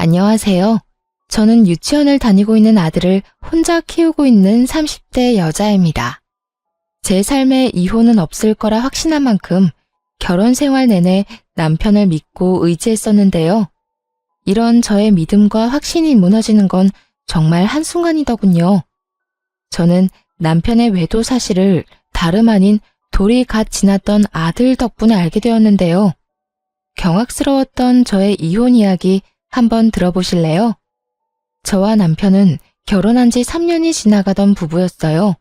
안녕하세요. 저는 유치원을 다니고 있는 아들을 혼자 키우고 있는 30대 여자입니다. 제 삶에 이혼은 없을 거라 확신한 만큼 결혼 생활 내내 남편을 믿고 의지했었는데요. 이런 저의 믿음과 확신이 무너지는 건 정말 한순간이더군요. 저는 남편의 외도 사실을 다름 아닌 돌이 갓 지났던 아들 덕분에 알게 되었는데요. 경악스러웠던 저의 이혼 이야기 한번 들어보실래요? 저와 남편은 결혼한 지 3년이 지나가던 부부였어요.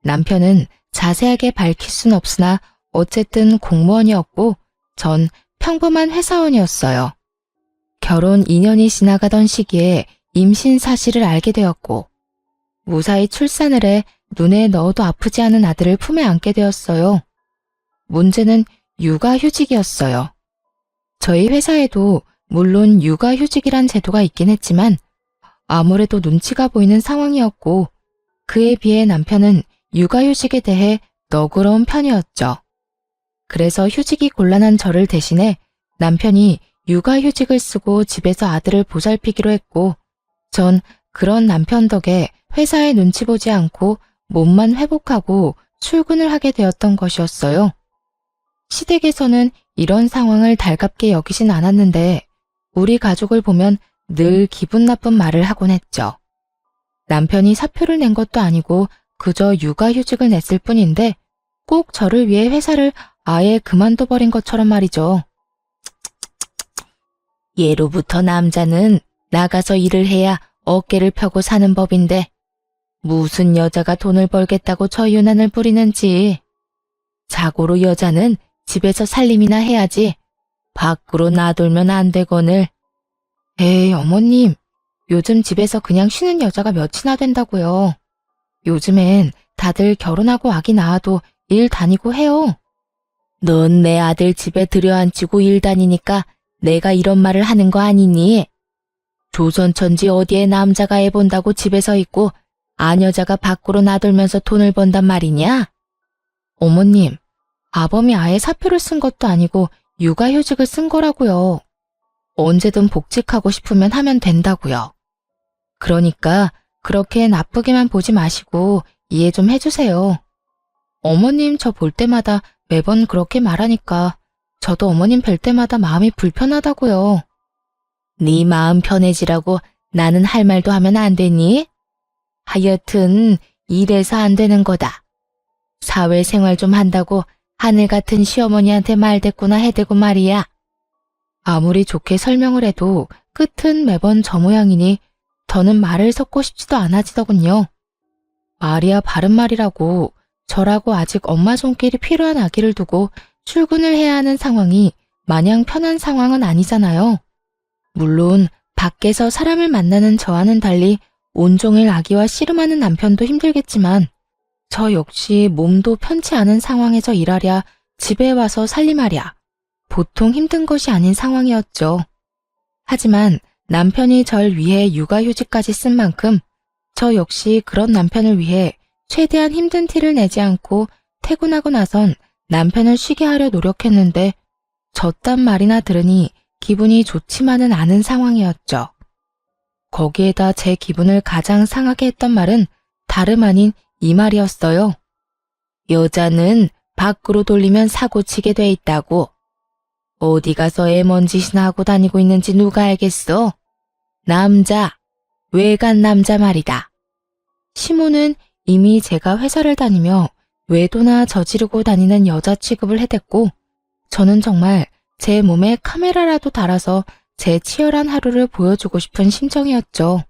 남편은 자세하게 밝힐 순 없으나 어쨌든 공무원이었고 전 평범한 회사원이었어요. 결혼 2년이 지나가던 시기에 임신 사실을 알게 되었고 무사히 출산을 해 눈에 넣어도 아프지 않은 아들을 품에 안게 되었어요. 문제는 육아휴직이었어요. 저희 회사에도 물론 육아휴직이란 제도가 있긴 했지만 아무래도 눈치가 보이는 상황이었고 그에 비해 남편은 육아휴직에 대해 너그러운 편이었죠. 그래서 휴직이 곤란한 저를 대신해 남편이 육아휴직을 쓰고 집에서 아들을 보살피기로 했고 전 그런 남편 덕에 회사에 눈치 보지 않고 몸만 회복하고 출근을 하게 되었던 것이었어요. 시댁에서는 이런 상황을 달갑게 여기진 않았는데 우리 가족을 보면 늘 기분 나쁜 말을 하곤 했죠. 남편이 사표를 낸 것도 아니고 그저 육아휴직을 냈을 뿐인데 꼭 저를 위해 회사를 아예 그만둬버린 것처럼 말이죠. 예로부터 남자는 나가서 일을 해야 어깨를 펴고 사는 법인데 무슨 여자가 돈을 벌겠다고 저 유난을 부리는지. 자고로 여자는 집에서 살림이나 해야지 밖으로 나돌면 안 되거늘. 에이 어머님, 요즘 집에서 그냥 쉬는 여자가 몇이나 된다고요. 요즘엔 다들 결혼하고 아기 낳아도 일 다니고 해요. 넌 내 아들 집에 들여앉히고 일 다니니까 내가 이런 말을 하는 거 아니니? 조선천지 어디에 남자가 애 본다고 집에서 있고 아녀자가 밖으로 나돌면서 돈을 번단 말이냐? 어머님, 아범이 아예 사표를 쓴 것도 아니고 육아휴직을 쓴 거라고요. 언제든 복직하고 싶으면 하면 된다고요. 그러니까 그렇게 나쁘게만 보지 마시고 이해 좀 해주세요. 어머님 저 볼 때마다 매번 그렇게 말하니까 저도 어머님 뵐 때마다 마음이 불편하다고요. 네 마음 편해지라고 나는 할 말도 하면 안 되니? 하여튼 이래서 안 되는 거다. 사회생활 좀 한다고 하늘 같은 시어머니한테 말대꾸나 해대고 말이야. 아무리 좋게 설명을 해도 끝은 매번 저 모양이니 더는 말을 섞고 싶지도 않아지더군요. 말이야 바른 말이라고 저라고 아직 엄마 손길이 필요한 아기를 두고 출근을 해야 하는 상황이 마냥 편한 상황은 아니잖아요. 물론 밖에서 사람을 만나는 저와는 달리 온종일 아기와 씨름하는 남편도 힘들겠지만 저 역시 몸도 편치 않은 상황에서 일하랴 집에 와서 살림하랴 보통 힘든 것이 아닌 상황이었죠. 하지만 남편이 절 위해 육아휴직까지 쓴 만큼 저 역시 그런 남편을 위해 최대한 힘든 티를 내지 않고 퇴근하고 나선 남편을 쉬게 하려 노력했는데 저딴 말이나 들으니 기분이 좋지만은 않은 상황이었죠. 거기에다 제 기분을 가장 상하게 했던 말은 다름 아닌 이 말이었어요. 여자는 밖으로 돌리면 사고치게 돼 있다고. 어디 가서 애먼 짓이나 하고 다니고 있는지 누가 알겠어? 남자, 외간 남자 말이다. 시모는 이미 제가 회사를 다니며 외도나 저지르고 다니는 여자 취급을 해댔고 저는 정말 제 몸에 카메라라도 달아서 제 치열한 하루를 보여주고 싶은 심정이었죠.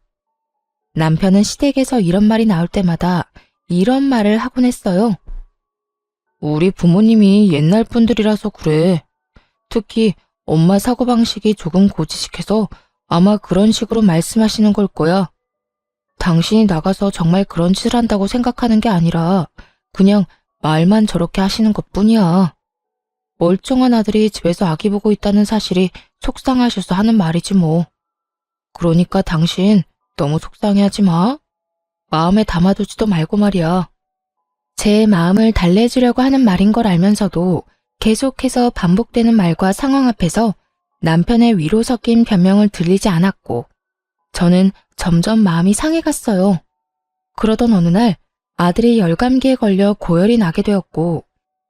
남편은 시댁에서 이런 말이 나올 때마다 이런 말을 하곤 했어요. 우리 부모님이 옛날 분들이라서 그래. 특히 엄마 사고방식이 조금 고지식해서 아마 그런 식으로 말씀하시는 걸 거야. 당신이 나가서 정말 그런 짓을 한다고 생각하는 게 아니라 그냥 말만 저렇게 하시는 것뿐이야. 멀쩡한 아들이 집에서 아기 보고 있다는 사실이 속상하셔서 하는 말이지 뭐. 그러니까 당신 너무 속상해하지 마. 마음에 담아두지도 말고 말이야. 제 마음을 달래주려고 하는 말인 걸 알면서도 계속해서 반복되는 말과 상황 앞에서 남편의 위로 섞인 변명을 들리지 않았고 저는 점점 마음이 상해갔어요. 그러던 어느 날 아들이 열감기에 걸려 고열이 나게 되었고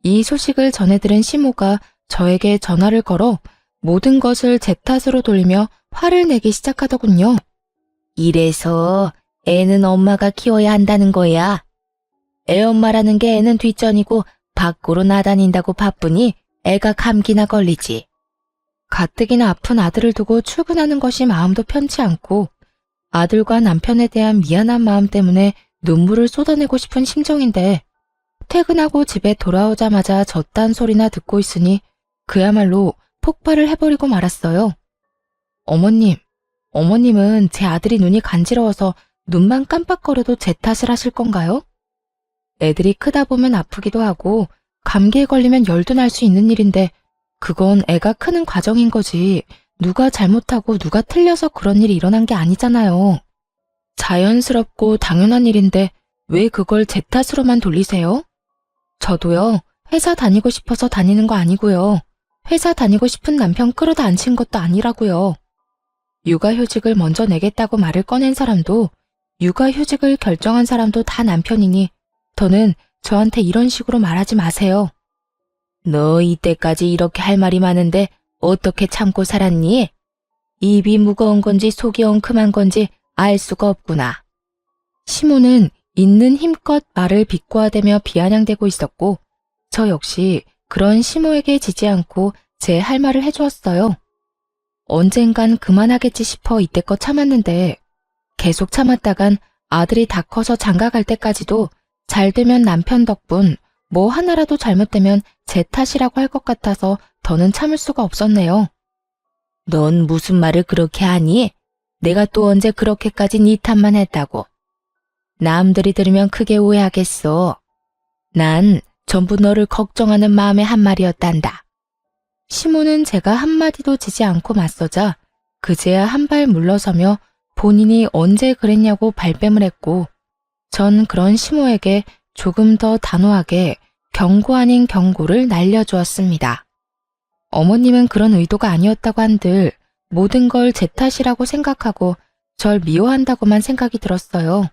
이 소식을 전해 들은 시모가 저에게 전화를 걸어 모든 것을 제 탓으로 돌리며 화를 내기 시작하더군요. 이래서 애는 엄마가 키워야 한다는 거야. 애 엄마라는 게 애는 뒷전이고 밖으로 나다닌다고 바쁘니 애가 감기나 걸리지. 가뜩이나 아픈 아들을 두고 출근하는 것이 마음도 편치 않고 아들과 남편에 대한 미안한 마음 때문에 눈물을 쏟아내고 싶은 심정인데 퇴근하고 집에 돌아오자마자 저딴 소리나 듣고 있으니 그야말로 폭발을 해버리고 말았어요. 어머님은 제 아들이 눈이 간지러워서 눈만 깜빡거려도 제 탓을 하실 건가요? 애들이 크다 보면 아프기도 하고 감기에 걸리면 열도 날 수 있는 일인데 그건 애가 크는 과정인 거지 누가 잘못하고 누가 틀려서 그런 일이 일어난 게 아니잖아요. 자연스럽고 당연한 일인데 왜 그걸 제 탓으로만 돌리세요? 저도요, 회사 다니고 싶어서 다니는 거 아니고요. 회사 다니고 싶은 남편 끌어다 앉힌 것도 아니라고요. 육아휴직을 먼저 내겠다고 말을 꺼낸 사람도 육아휴직을 결정한 사람도 다 남편이니 더는 저한테 이런 식으로 말하지 마세요. 너 이때까지 이렇게 할 말이 많은데 어떻게 참고 살았니? 입이 무거운 건지 속이 엉큼한 건지 알 수가 없구나. 시모는 있는 힘껏 말을 비꼬아대며 비아냥대고 있었고 저 역시 그런 시모에게 지지 않고 제 할 말을 해주었어요. 언젠간 그만하겠지 싶어 이때껏 참았는데 계속 참았다간 아들이 다 커서 장가 갈 때까지도 잘 되면 남편 덕분 뭐 하나라도 잘못되면 제 탓이라고 할 것 같아서 더는 참을 수가 없었네요. 넌 무슨 말을 그렇게 하니? 내가 또 언제 그렇게까지 네 탓만 했다고. 남들이 들으면 크게 오해하겠어. 난 전부 너를 걱정하는 마음의 한 말이었단다. 시모는 제가 한마디도 지지 않고 맞서자 그제야 한 발 물러서며 본인이 언제 그랬냐고 발뺌을 했고 전 그런 시모에게 조금 더 단호하게 경고 아닌 경고를 날려주었습니다. 어머님은 그런 의도가 아니었다고 한들 모든 걸 제 탓이라고 생각하고 절 미워한다고만 생각이 들었어요.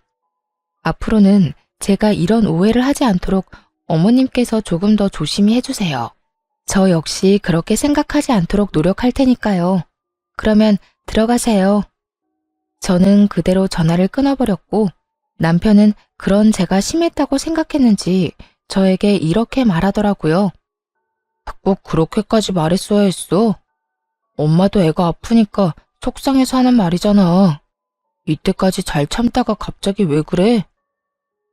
앞으로는 제가 이런 오해를 하지 않도록 어머님께서 조금 더 조심히 해주세요. 저 역시 그렇게 생각하지 않도록 노력할 테니까요. 그러면 들어가세요. 저는 그대로 전화를 끊어버렸고 남편은 그런 제가 심했다고 생각했는지 저에게 이렇게 말하더라고요. 꼭 그렇게까지 말했어야 했어. 엄마도 애가 아프니까 속상해서 하는 말이잖아. 이때까지 잘 참다가 갑자기 왜 그래?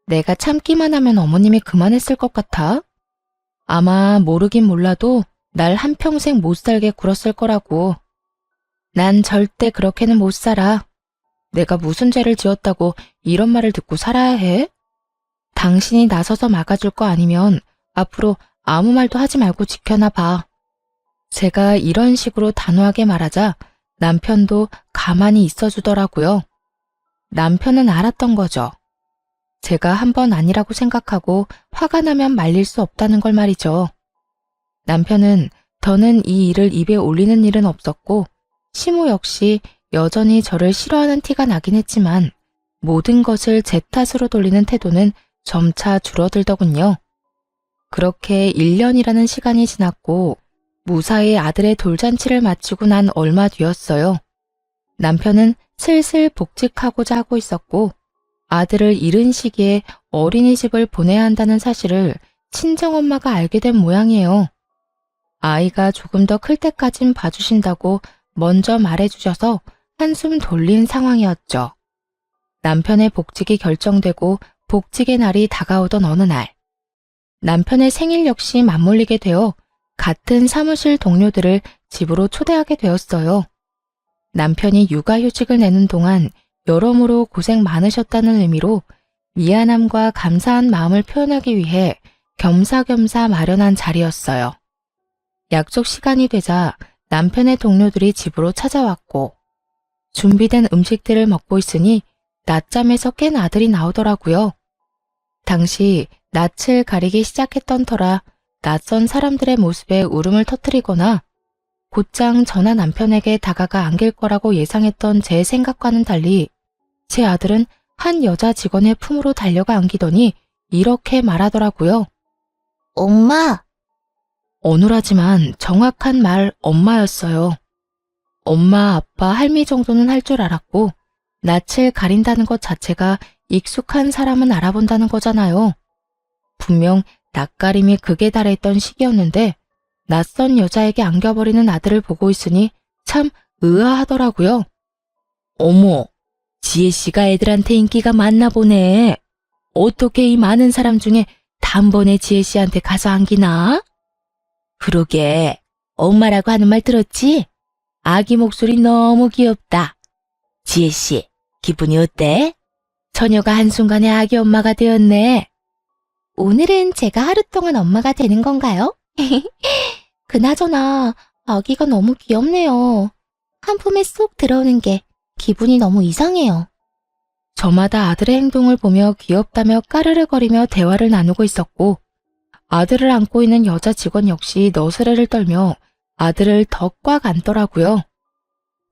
내가 참기만 하면 어머님이 그만했을 것 같아? 아마 모르긴 몰라도 날 한평생 못 살게 굴었을 거라고. 난 절대 그렇게는 못 살아. 내가 무슨 죄를 지었다고 이런 말을 듣고 살아야 해? 당신이 나서서 막아줄 거 아니면 앞으로 아무 말도 하지 말고 지켜나 봐. 제가 이런 식으로 단호하게 말하자 남편도 가만히 있어주더라고요. 남편은 알았던 거죠. 제가 한 번 아니라고 생각하고 화가 나면 말릴 수 없다는 걸 말이죠. 남편은 더는 이 일을 입에 올리는 일은 없었고 시모 역시 여전히 저를 싫어하는 티가 나긴 했지만 모든 것을 제 탓으로 돌리는 태도는 점차 줄어들더군요. 그렇게 1년이라는 시간이 지났고 무사히 아들의 돌잔치를 마치고 난 얼마 뒤였어요. 남편은 슬슬 복직하고자 하고 있었고 아들을 잃은 시기에 어린이집을 보내야 한다는 사실을 친정엄마가 알게 된 모양이에요. 아이가 조금 더 클 때까진 봐주신다고 먼저 말해주셔서 한숨 돌린 상황이었죠. 남편의 복직이 결정되고 복직의 날이 다가오던 어느 날, 남편의 생일 역시 맞물리게 되어 같은 사무실 동료들을 집으로 초대하게 되었어요. 남편이 육아휴직을 내는 동안 여러모로 고생 많으셨다는 의미로 미안함과 감사한 마음을 표현하기 위해 겸사겸사 마련한 자리였어요. 약속 시간이 되자 남편의 동료들이 집으로 찾아왔고 준비된 음식들을 먹고 있으니 낮잠에서 깬 아들이 나오더라고요. 당시 낯을 가리기 시작했던 터라 낯선 사람들의 모습에 울음을 터뜨리거나 곧장 전화 남편에게 다가가 안길 거라고 예상했던 제 생각과는 달리 제 아들은 한 여자 직원의 품으로 달려가 안기더니 이렇게 말하더라고요. 엄마! 어눌하지만 정확한 말 엄마였어요. 엄마, 아빠, 할미 정도는 할 줄 알았고 낯을 가린다는 것 자체가 익숙한 사람은 알아본다는 거잖아요. 분명 낯가림이 극에 달했던 시기였는데 낯선 여자에게 안겨버리는 아들을 보고 있으니 참 의아하더라고요. 어머, 지혜씨가 애들한테 인기가 많나 보네. 어떻게 이 많은 사람 중에 단번에 지혜씨한테 가서 안기나? 그러게, 엄마라고 하는 말 들었지? 아기 목소리 너무 귀엽다. 지혜씨, 기분이 어때? 처녀가 한순간에 아기 엄마가 되었네. 오늘은 제가 하루 동안 엄마가 되는 건가요? 그나저나 아기가 너무 귀엽네요. 한 품에 쏙 들어오는 게 기분이 너무 이상해요. 저마다 아들의 행동을 보며 귀엽다며 까르르거리며 대화를 나누고 있었고 아들을 안고 있는 여자 직원 역시 너스레를 떨며 아들을 더 꽉 안더라고요.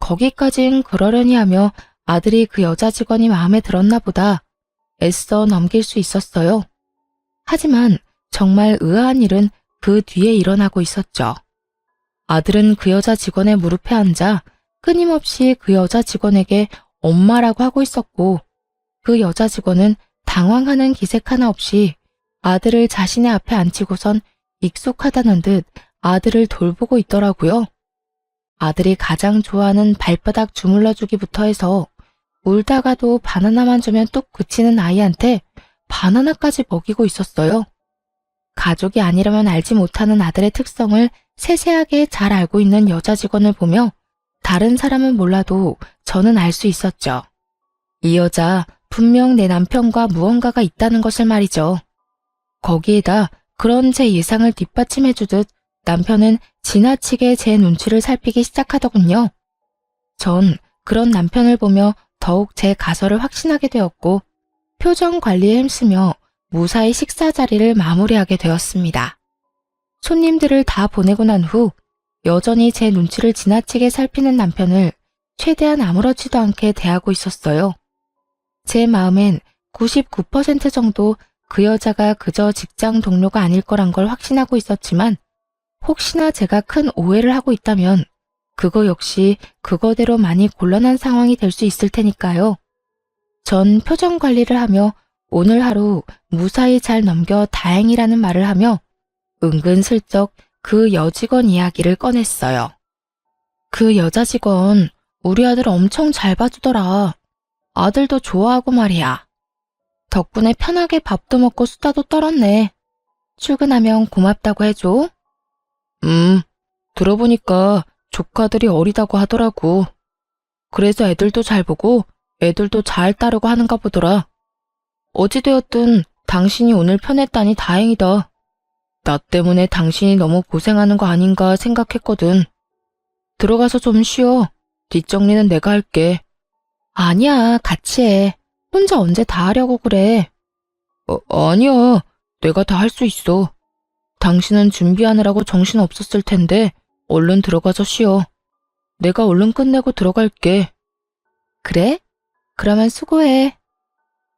거기까진 그러려니 하며 아들이 그 여자 직원이 마음에 들었나 보다 애써 넘길 수 있었어요. 하지만 정말 의아한 일은 그 뒤에 일어나고 있었죠. 아들은 그 여자 직원의 무릎에 앉아 끊임없이 그 여자 직원에게 엄마라고 하고 있었고 그 여자 직원은 당황하는 기색 하나 없이 아들을 자신의 앞에 앉히고선 익숙하다는 듯 아들을 돌보고 있더라고요. 아들이 가장 좋아하는 발바닥 주물러주기부터 해서 울다가도 바나나만 주면 뚝 그치는 아이한테 바나나까지 먹이고 있었어요. 가족이 아니라면 알지 못하는 아들의 특성을 세세하게 잘 알고 있는 여자 직원을 보며 다른 사람은 몰라도 저는 알 수 있었죠. 이 여자 분명 내 남편과 무언가가 있다는 것을 말이죠. 거기에다 그런 제 예상을 뒷받침해주듯 남편은 지나치게 제 눈치를 살피기 시작하더군요. 전 그런 남편을 보며 더욱 제 가설을 확신하게 되었고 표정 관리에 힘쓰며 무사히 식사 자리를 마무리하게 되었습니다. 손님들을 다 보내고 난 후 여전히 제 눈치를 지나치게 살피는 남편을 최대한 아무렇지도 않게 대하고 있었어요. 제 마음엔 99% 정도 그 여자가 그저 직장 동료가 아닐 거란 걸 확신하고 있었지만 혹시나 제가 큰 오해를 하고 있다면 그거 역시 그거대로 많이 곤란한 상황이 될 수 있을 테니까요. 전 표정 관리를 하며 오늘 하루 무사히 잘 넘겨 다행이라는 말을 하며 은근슬쩍 그 여직원 이야기를 꺼냈어요. 그 여자 직원 우리 아들 엄청 잘 봐주더라. 아들도 좋아하고 말이야. 덕분에 편하게 밥도 먹고 수다도 떨었네. 출근하면 고맙다고 해줘. 들어보니까 조카들이 어리다고 하더라고. 그래서 애들도 잘 보고 애들도 잘 따르고 하는가 보더라. 어찌되었든 당신이 오늘 편했다니 다행이다. 나 때문에 당신이 너무 고생하는 거 아닌가 생각했거든. 들어가서 좀 쉬어. 뒷정리는 내가 할게. 아니야, 같이 해. 혼자 언제 다 하려고 그래. 아니야. 내가 다 할 수 있어. 당신은 준비하느라고 정신 없었을 텐데 얼른 들어가서 쉬어. 내가 얼른 끝내고 들어갈게. 그래? 그러면 수고해.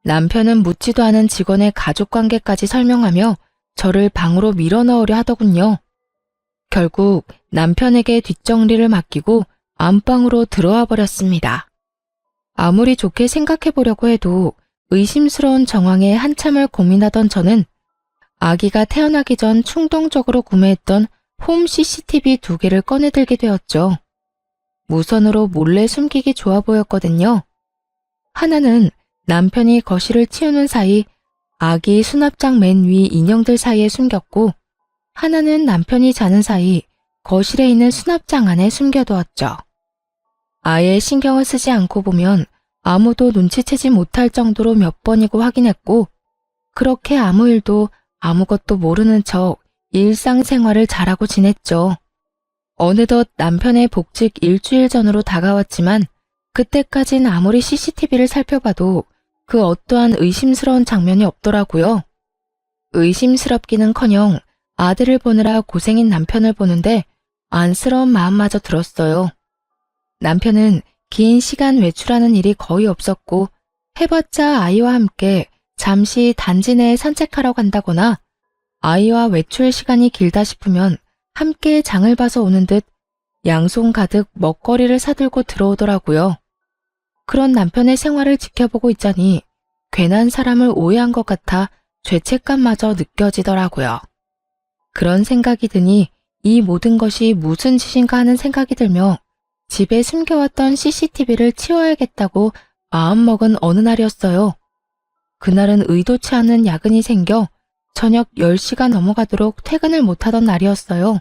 남편은 묻지도 않은 직원의 가족관계까지 설명하며 저를 방으로 밀어넣으려 하더군요. 결국 남편에게 뒷정리를 맡기고 안방으로 들어와 버렸습니다. 아무리 좋게 생각해보려고 해도 의심스러운 정황에 한참을 고민하던 저는 아기가 태어나기 전 충동적으로 구매했던 홈 CCTV 2개를 꺼내들게 되었죠. 무선으로 몰래 숨기기 좋아 보였거든요. 하나는 남편이 거실을 치우는 사이 아기 수납장 맨 위 인형들 사이에 숨겼고 하나는 남편이 자는 사이 거실에 있는 수납장 안에 숨겨두었죠. 아예 신경을 쓰지 않고 보면 아무도 눈치채지 못할 정도로 몇 번이고 확인했고 그렇게 아무 일도 아무것도 모르는 척 일상생활을 잘하고 지냈죠. 어느덧 남편의 복직 일주일 전으로 다가왔지만 그때까진 아무리 CCTV를 살펴봐도 그 어떠한 의심스러운 장면이 없더라고요. 의심스럽기는커녕 아들을 보느라 고생인 남편을 보는데 안쓰러운 마음마저 들었어요. 남편은 긴 시간 외출하는 일이 거의 없었고 해봤자 아이와 함께 잠시 단지 내에 산책하러 간다거나 아이와 외출 시간이 길다 싶으면 함께 장을 봐서 오는 듯 양손 가득 먹거리를 사들고 들어오더라고요. 그런 남편의 생활을 지켜보고 있자니 괜한 사람을 오해한 것 같아 죄책감마저 느껴지더라고요. 그런 생각이 드니 이 모든 것이 무슨 짓인가 하는 생각이 들며 집에 숨겨왔던 CCTV를 치워야겠다고 마음먹은 어느 날이었어요. 그날은 의도치 않은 야근이 생겨 저녁 10시가 넘어가도록 퇴근을 못하던 날이었어요.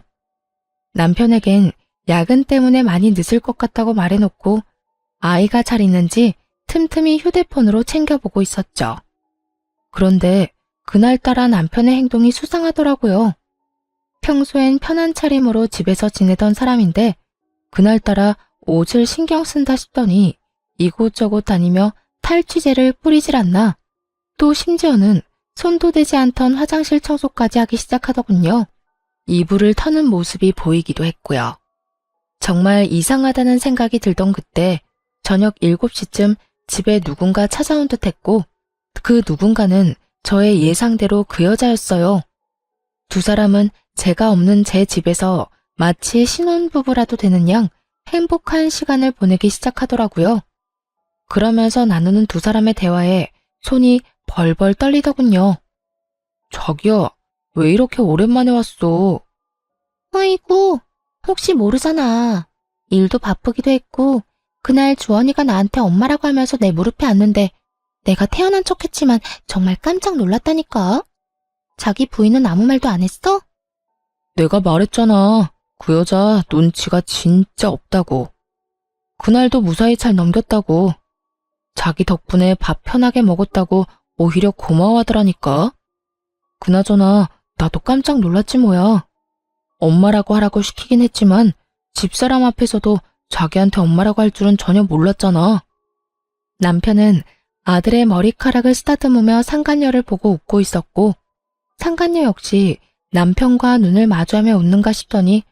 남편에겐 야근 때문에 많이 늦을 것 같다고 말해놓고 아이가 잘 있는지 틈틈이 휴대폰으로 챙겨보고 있었죠. 그런데 그날따라 남편의 행동이 수상하더라고요. 평소엔 편한 차림으로 집에서 지내던 사람인데 그날따라 옷을 신경 쓴다 싶더니 이곳저곳 다니며 탈취제를 뿌리질 않나. 또 심지어는 손도 대지 않던 화장실 청소까지 하기 시작하더군요. 이불을 터는 모습이 보이기도 했고요. 정말 이상하다는 생각이 들던 그때 저녁 7시쯤 집에 누군가 찾아온 듯 했고 그 누군가는 저의 예상대로 그 여자였어요. 두 사람은 제가 없는 제 집에서 마치 신혼부부라도 되는 양 행복한 시간을 보내기 시작하더라고요. 그러면서 나누는 두 사람의 대화에 손이 벌벌 떨리더군요. 자기야, 왜 이렇게 오랜만에 왔어? 아이고, 혹시 모르잖아. 일도 바쁘기도 했고 그날 주원이가 나한테 엄마라고 하면서 내 무릎에 앉는데 내가 태어난 척했지만 정말 깜짝 놀랐다니까. 자기 부인은 아무 말도 안 했어? 내가 말했잖아. 그 여자 눈치가 진짜 없다고. 그날도 무사히 잘 넘겼다고. 자기 덕분에 밥 편하게 먹었다고 오히려 고마워하더라니까. 그나저나 나도 깜짝 놀랐지 뭐야. 엄마라고 하라고 시키긴 했지만 집사람 앞에서도 자기한테 엄마라고 할 줄은 전혀 몰랐잖아. 남편은 아들의 머리카락을 쓰다듬으며 상간녀를 보고 웃고 있었고 상간녀 역시 남편과 눈을 마주하며 웃는가 싶더니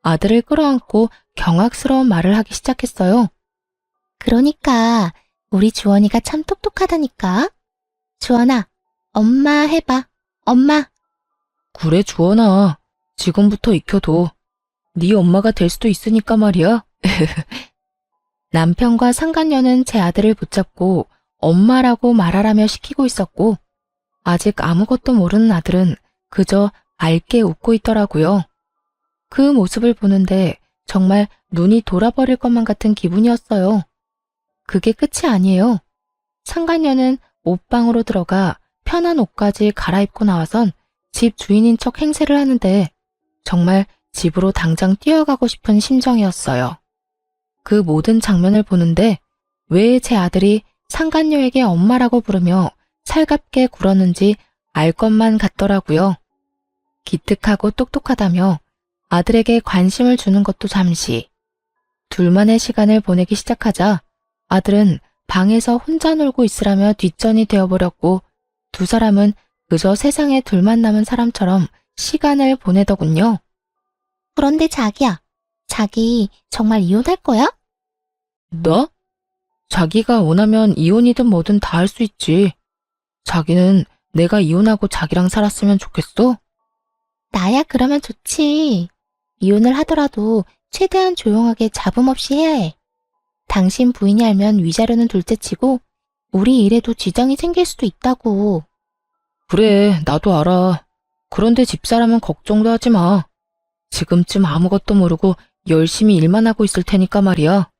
아들을 끌어안고 경악스러운 말을 하기 시작했어요. 그러니까 우리 주원이가 참 똑똑하다니까. 주원아, 엄마 해봐. 엄마. 그래 주원아, 지금부터 익혀둬. 네 엄마가 될 수도 있으니까 말이야. 남편과 상간녀는 제 아들을 붙잡고 엄마라고 말하라며 시키고 있었고 아직 아무것도 모르는 아들은 그저 맑게 웃고 있더라고요. 그 모습을 보는데 정말 눈이 돌아버릴 것만 같은 기분이었어요. 그게 끝이 아니에요. 상간녀는 옷방으로 들어가 편한 옷까지 갈아입고 나와선 집 주인인 척 행세를 하는데 정말 집으로 당장 뛰어가고 싶은 심정이었어요. 그 모든 장면을 보는데 왜 제 아들이 상간녀에게 엄마라고 부르며 살갑게 굴었는지 알 것만 같더라고요. 기특하고 똑똑하다며 아들에게 관심을 주는 것도 잠시. 둘만의 시간을 보내기 시작하자 아들은 방에서 혼자 놀고 있으라며 뒷전이 되어버렸고 두 사람은 그저 세상에 둘만 남은 사람처럼 시간을 보내더군요. 그런데 자기야, 자기 정말 이혼할 거야? 너? 자기가 원하면 이혼이든 뭐든 다 할 수 있지. 자기는 내가 이혼하고 자기랑 살았으면 좋겠어? 나야 그러면 좋지. 이혼을 하더라도 최대한 조용하게 잡음 없이 해야 해. 당신 부인이 알면 위자료는 둘째치고 우리 일에도 지장이 생길 수도 있다고. 그래, 나도 알아. 그런데 집사람은 걱정도 하지 마. 지금쯤 아무것도 모르고 열심히 일만 하고 있을 테니까 말이야.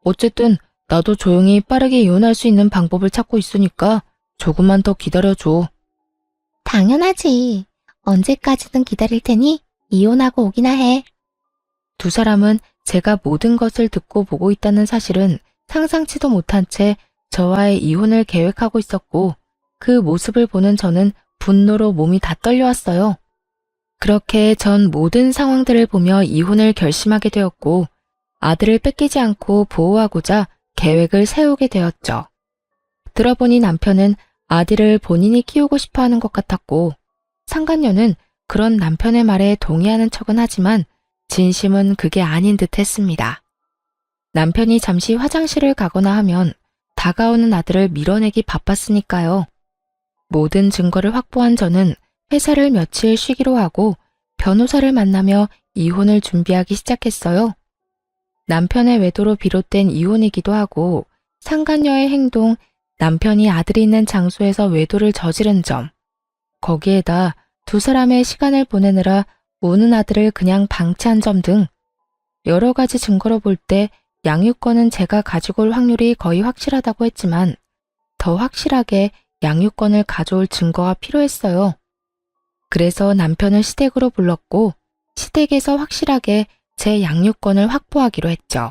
어쨌든 나도 조용히 빠르게 이혼할 수 있는 방법을 찾고 있으니까 조금만 더 기다려줘. 당연하지. 언제까지든 기다릴 테니 이혼하고 오기나 해. 두 사람은 제가 모든 것을 듣고 보고 있다는 사실은 상상치도 못한 채 저와의 이혼을 계획하고 있었고 그 모습을 보는 저는 분노로 몸이 다 떨려왔어요. 그렇게 전 모든 상황들을 보며 이혼을 결심하게 되었고 아들을 뺏기지 않고 보호하고자 계획을 세우게 되었죠. 들어보니 남편은 아들을 본인이 키우고 싶어 하는 것 같았고 상간녀는 그런 남편의 말에 동의하는 척은 하지만 진심은 그게 아닌 듯 했습니다. 남편이 잠시 화장실을 가거나 하면 다가오는 아들을 밀어내기 바빴으니까요. 모든 증거를 확보한 저는 회사를 며칠 쉬기로 하고 변호사를 만나며 이혼을 준비하기 시작했어요. 남편의 외도로 비롯된 이혼이기도 하고 상간녀의 행동, 남편이 아들이 있는 장소에서 외도를 저지른 점, 거기에다 두 사람의 시간을 보내느라 우는 아들을 그냥 방치한 점 등 여러 가지 증거로 볼 때 양육권은 제가 가지고 올 확률이 거의 확실하다고 했지만 더 확실하게 양육권을 가져올 증거가 필요했어요. 그래서 남편을 시댁으로 불렀고 시댁에서 확실하게 제 양육권을 확보하기로 했죠.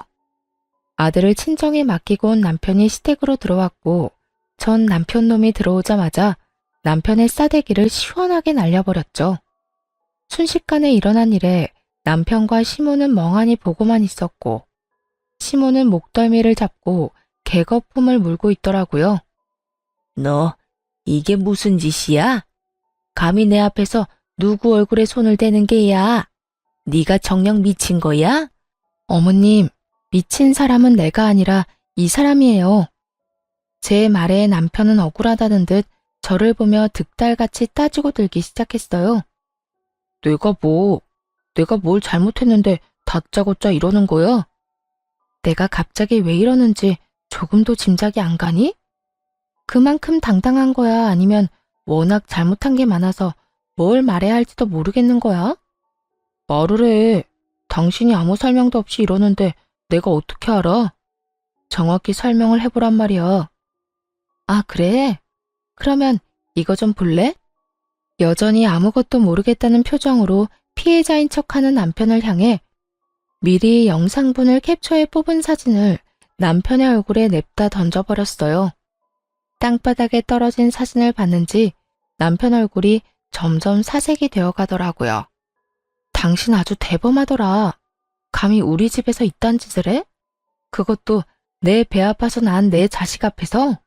아들을 친정에 맡기고 온 남편이 시댁으로 들어왔고 전 남편 놈이 들어오자마자 남편의 싸대기를 시원하게 날려버렸죠. 순식간에 일어난 일에 남편과 시모는 멍하니 보고만 있었고 시모는 목덜미를 잡고 개거품을 물고 있더라고요. 너 이게 무슨 짓이야? 감히 내 앞에서 누구 얼굴에 손을 대는 게야? 네가 정녕 미친 거야? 어머님, 미친 사람은 내가 아니라 이 사람이에요. 제 말에 남편은 억울하다는 듯 저를 보며 득달같이 따지고 들기 시작했어요. 내가 뭘 잘못했는데 다짜고짜 이러는 거야? 내가 갑자기 왜 이러는지 조금도 짐작이 안 가니? 그만큼 당당한 거야? 아니면 워낙 잘못한 게 많아서 뭘 말해야 할지도 모르겠는 거야? 말을 해. 당신이 아무 설명도 없이 이러는데 내가 어떻게 알아? 정확히 설명을 해보란 말이야. 아, 그래? 그러면 이거 좀 볼래? 여전히 아무것도 모르겠다는 표정으로 피해자인 척하는 남편을 향해 미리 영상분을 캡처해 뽑은 사진을 남편의 얼굴에 냅다 던져버렸어요. 땅바닥에 떨어진 사진을 봤는지 남편 얼굴이 점점 사색이 되어 가더라고요. 당신 아주 대범하더라. 감히 우리 집에서 이딴 짓을 해? 그것도 내 배 아파서 낳은 내 자식 앞에서?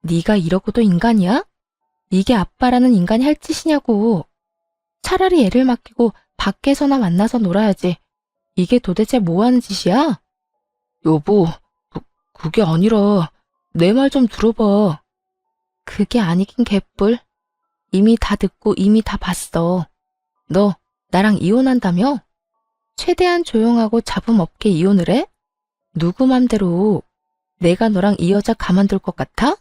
네가 이러고도 인간이야? 이게 아빠라는 인간이 할 짓이냐고. 차라리 애를 맡기고 밖에서나 만나서 놀아야지. 이게 도대체 뭐 하는 짓이야? 여보, 그게 아니라 내 말 좀 들어봐. 그게 아니긴 개뿔. 이미 다 듣고 이미 다 봤어. 너 나랑 이혼한다며? 최대한 조용하고 잡음 없게 이혼을 해? 누구 맘대로. 내가 너랑 이 여자 가만둘 것 같아?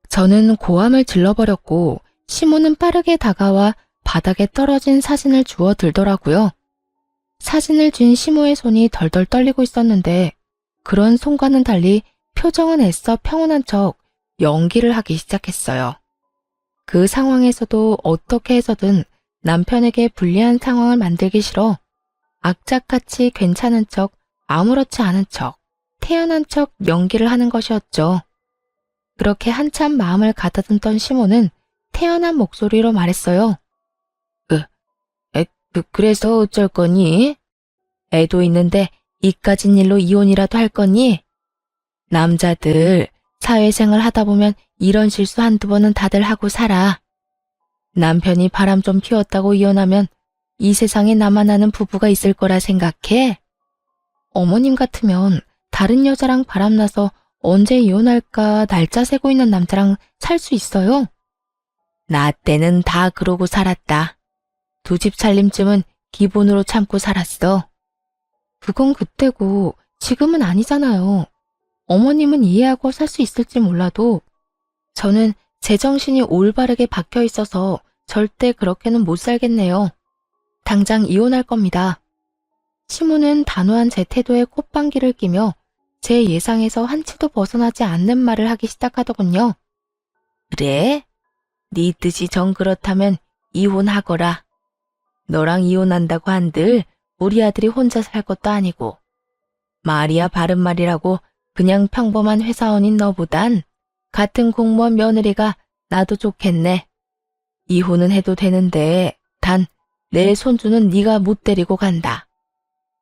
저는 고함을 질러버렸고 시모는 빠르게 다가와 바닥에 떨어진 사진을 주워 들더라고요. 사진을 쥔 시모의 손이 덜덜 떨리고 있었는데 그런 손과는 달리 표정은 애써 평온한 척 연기를 하기 시작했어요. 그 상황에서도 어떻게 해서든 남편에게 불리한 상황을 만들기 싫어 악착같이 괜찮은 척, 아무렇지 않은 척, 태연한 척 연기를 하는 것이었죠. 그렇게 한참 마음을 가다듬던 시모는 태연한 목소리로 말했어요. 그래서 어쩔 거니? 애도 있는데 이까진 일로 이혼이라도 할 거니? 남자들 사회생활 하다 보면 이런 실수 한두 번은 다들 하고 살아. 남편이 바람 좀 피웠다고 이혼하면 이 세상에 나만 아는 부부가 있을 거라 생각해? 어머님 같으면 다른 여자랑 바람나서 언제 이혼할까 날짜 세고 있는 남자랑 살 수 있어요? 나 때는 다 그러고 살았다. 두 집 살림쯤은 기본으로 참고 살았어. 그건 그때고 지금은 아니잖아요. 어머님은 이해하고 살 수 있을지 몰라도 저는 제정신이 올바르게 박혀 있어서 절대 그렇게는 못 살겠네요. 당장 이혼할 겁니다. 시모는 단호한 제 태도에 콧방귀를 끼며 제 예상에서 한치도 벗어나지 않는 말을 하기 시작하더군요. 그래? 네 뜻이 정 그렇다면 이혼하거라. 너랑 이혼한다고 한들 우리 아들이 혼자 살 것도 아니고 말이야 바른 말이라고 그냥 평범한 회사원인 너보단 같은 공무원 며느리가 나도 좋겠네. 이혼은 해도 되는데 단 내 손주는 네가 못 데리고 간다.